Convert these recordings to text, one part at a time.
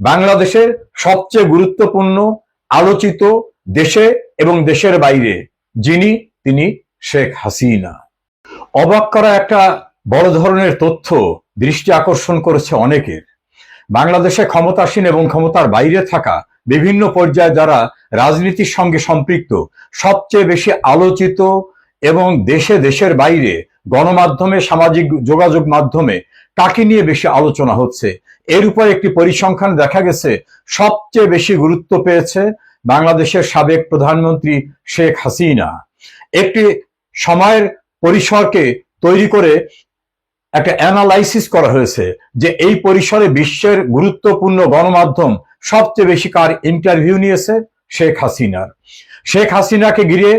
বাংলাদেশের সবচেয়ে গুরুত্বপূর্ণ আলোচিত দেশে এবং দেশের বাইরে যিনি, তিনি শেখ হাসিনা। অবাক করা একটা বড় ধরনের তথ্য দৃষ্টি আকর্ষণ করেছে অনেকের। বাংলাদেশে ক্ষমতাসীন এবং ক্ষমতার বাইরে থাকা বিভিন্ন পর্যায়ে যারা রাজনীতির সঙ্গে সম্পৃক্ত, সবচেয়ে বেশি আলোচিত এবং দেশের বাইরে গণমাধ্যমে, সামাজিক যোগাযোগ মাধ্যমে কাকে নিয়ে বেশি আলোচনা হচ্ছে, এর উপর একটি পরিসংখ্যান দেখা গেছে সবচেয়ে বেশি গুরুত্ব পেয়েছে বাংলাদেশের সাবেক প্রধানমন্ত্রী শেখ হাসিনা। একটি সময়ের পরিসরকে তৈরি করে একটা অ্যানালাইসিস করা হয়েছে যে এই পরিসরে বিশ্বের গুরুত্বপূর্ণ গণমাধ্যম সবচেয়ে বেশি কার ইন্টারভিউ নিয়েছে, শেখ হাসিনার। শেখ হাসিনাকে ঘিরে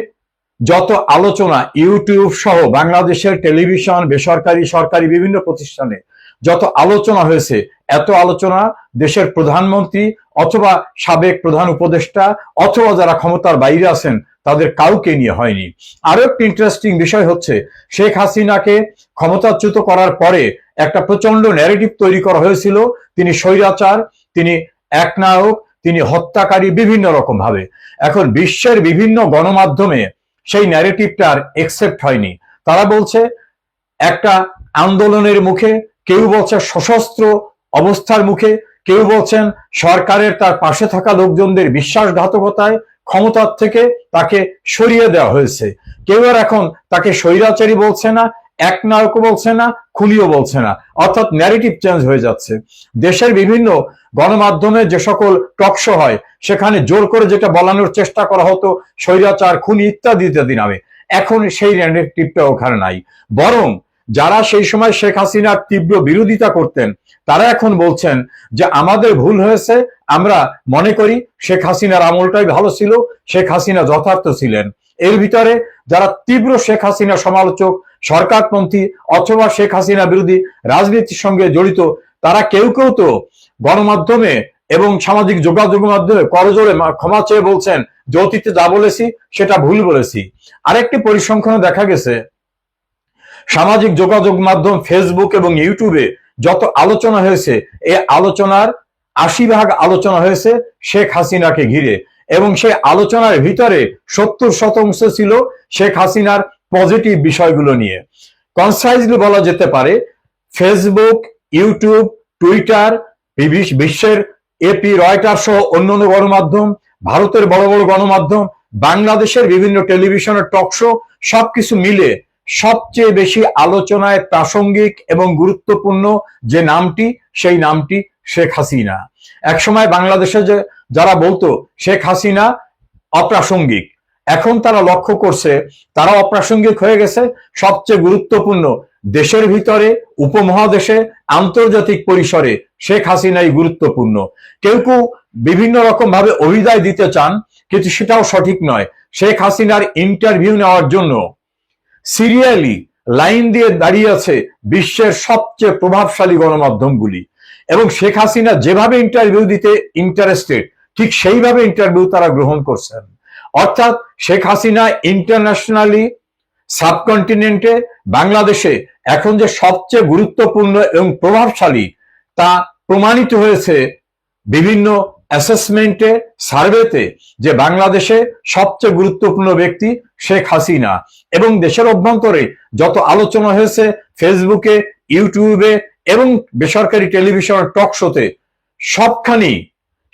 যত আলোচনা ইউটিউব সহ বাংলাদেশের টেলিভিশন, বেসরকারি, সরকারি বিভিন্ন প্রতিষ্ঠানে যত আলোচনা হয়েছে, এত আলোচনা দেশের প্রধানমন্ত্রী অথবা সাবেক প্রধান উপদেষ্টা অথবা যারা ক্ষমতার বাইরে আছেন তাদের কাউকে নিয়ে হয়নি। আরো একটি ইন্টারেস্টিং বিষয় হচ্ছে, শেখ হাসিনাকে ক্ষমতাচ্যুত করার পরে একটা প্রচন্ড ন্যারেটিভ তৈরি করা হয়েছিল তিনি স্বৈরাচার, তিনি একনায়ক, তিনি হত্যাকারী, বিভিন্ন রকম ভাবে। এখন বিশ্বের বিভিন্ন গণমাধ্যমে সেই ন্যারেটিভটার একসেপ্ট হয়নি। তারা বলছে একটা আন্দোলনের মুখে, কেউ বলছে সশস্ত্র অবস্থার মুখে, কেউ বলছেন সরকারের তার পাশে থাকা লোকজনদের বিশ্বাসঘাতকতায় ক্ষমতার থেকে তাকে সরিয়ে দেওয়া হয়েছে। কেউ আর এখন তাকে স্বৈরাচারী বলছে না, একনায়কও বলছে না, খুনিও বলছে না, অর্থাৎ ন্যারেটিভ চেঞ্জ হয়ে যাচ্ছে। দেশের বিভিন্ন গণমাধ্যমে যে সকল টকশো হয় সেখানে জোর করে যেটা বলানোর চেষ্টা করা হতো স্বৈরাচার, খুনি ইত্যাদি ইত্যাদি নামে, এখন সেই ন্যারেটিভটা ওখানে নাই। বরং যারা সেই সময় শেখ হাসিনার তীব্র বিরোধিতা করতেন তারা এখন বলছেন যে আমাদের ভুল হয়েছে, আমরা মনে করি শেখ হাসিনার আমলটাই ভালো ছিল, শেখ হাসিনা যথার্থ ছিলেন। এর ভিতরে যারা তীব্র শেখ হাসিনা সমালোচক, সরকারপন্থী অথবা শেখ হাসিনা বিরোধী রাজনীতির সঙ্গে জড়িত, তারা কেউ কেউ তো গণমাধ্যমে এবং সামাজিক যোগাযোগ মাধ্যমে করজোড়ে ক্ষমা চেয়ে বলছেন যে অতীতে যা বলেছি সেটা ভুল বলেছি। আরেকটি পরিসংখ্যানে দেখা গেছে সামাজিক যোগাযোগ মাধ্যম ফেসবুক এবং ইউটিউবে যত আলোচনা হয়েছে, এই আলোচনার ৮০% আলোচনা হয়েছে শেখ হাসিনাকে ঘিরে, এবং সেই আলোচনার ভিতরে ৭০% ছিল শেখ হাসিনার পজিটিভ বিষয়গুলো নিয়ে। কনসাইজলি বলা যেতে পারে ফেসবুক, ইউটিউব, টুইটার, বিশ্বের এপি, রয়টার সহ অন্যান্য গণমাধ্যম, ভারতের বড় বড় গণমাধ্যম, বাংলাদেশের বিভিন্ন টেলিভিশনের টকশো, সবকিছু মিলে সবচেয়ে বেশি আলোচনায় প্রাসঙ্গিক এবং গুরুত্বপূর্ণ যে নামটি, সেই নামটি শেখ হাসিনা। একসময় বাংলাদেশে যারা বলতো শেখ হাসিনা অপ্রাসঙ্গিক, এখন তারা লক্ষ্য করছে তারা অপ্রাসঙ্গিক হয়ে গেছে। সবচেয়ে গুরুত্বপূর্ণ দেশের ভিতরে, উপমহাদেশে, আন্তর্জাতিক পরিসরে শেখ হাসিনাই গুরুত্বপূর্ণ। কেউ কেউ বিভিন্ন রকম ভাবে অভিদায় দিতে চান, কিন্তু সেটাও সঠিক নয়। শেখ হাসিনার ইন্টারভিউ নেওয়ার জন্য সিরিয়ালি লাইন দিয়ে দাঁড়িয়ে আছে বিশ্বের সবচেয়ে প্রভাবশালী গণমাধ্যমগুলি, এবং শেখ হাসিনা যেভাবে ইন্টারভিউ দিতে ইন্টারেস্টেড ঠিক সেইভাবে ইন্টারভিউ তারা গ্রহণ করছেন। অর্থাৎ শেখ হাসিনা ইন্টারন্যাশনালি, সাবকন্টিনেন্টে, বাংলাদেশে এখন যে সবচেয়ে গুরুত্বপূর্ণ এবং প্রভাবশালী তা প্রমাণিত হয়েছে বিভিন্ন অ্যাসেসমেন্টে, সার্ভেতে, যে বাংলাদেশে সবচেয়ে গুরুত্বপূর্ণ ব্যক্তি শেখ হাসিনা। এবং দেশের অভ্যন্তরে যত আলোচনা হয়েছে ফেসবুকে, ইউটিউবে এবং বেসরকারি টেলিভিশন টক শোতে, সবখানি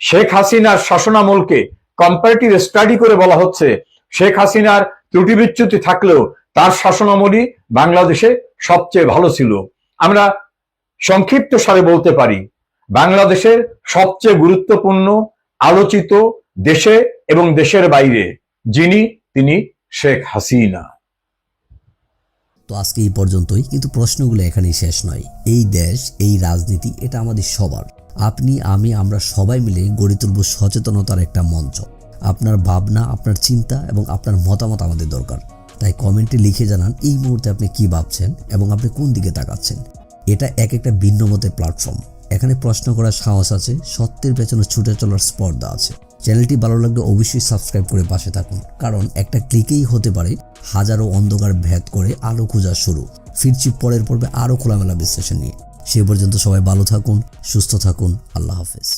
শেখ হাসিনার শাসনামলকে কম্পারেটিভ স্টাডি করে বলা হচ্ছে শেখ হাসিনার ত্রুটি বিচ্যুতি থাকলেও তার শাসনামলই বাংলাদেশে সবচেয়ে ভালো ছিল। আমরা সংক্ষিপ্ত সারে বলতে পারি বাংলাদেশের সবচেয়ে গুরুত্বপূর্ণ আলোচিত দেশে এবং দেশের বাইরে যিনি, তিনি শেখ হাসিনা। তো আজকে এই পর্যন্তই, কিন্তু প্রশ্নগুলো এখানেই শেষ নয়। এই দেশ, এই রাজনীতি, এটা আমাদের সবার। আপনি, আমি, আমরা সবাই মিলে গড়ে তুলব সচেতনতার একটা মঞ্চ। আপনার ভাবনা, আপনার চিন্তা এবং আপনার মতামত আমাদের দরকার। তাই কমেন্টে লিখে জানান এই মুহূর্তে আপনি কি ভাবছেন এবং আপনি কোন দিকে তাকাচ্ছেন। এটা একটা ভিন্ন মতের প্ল্যাটফর্ম। এখানে প্রশ্ন করার সাহস আছে, সত্যের পেছনে ছুটে চলার স্পর্ধা আছে। চ্যানেলটি ভালো লাগলে অবশ্যই সাবস্ক্রাইব করে পাশে থাকুন, কারণ একটা ক্লিকেই হতে পারে হাজারো অন্ধকার ভেদ করে আলো খোঁজা শুরু। ফিরছি পরের পর্বে আরো খোলামেলা বিশ্লেষণ নিয়ে। সে পর্যন্ত সবাই ভালো থাকুন, সুস্থ থাকুন। আল্লাহ হাফেজ।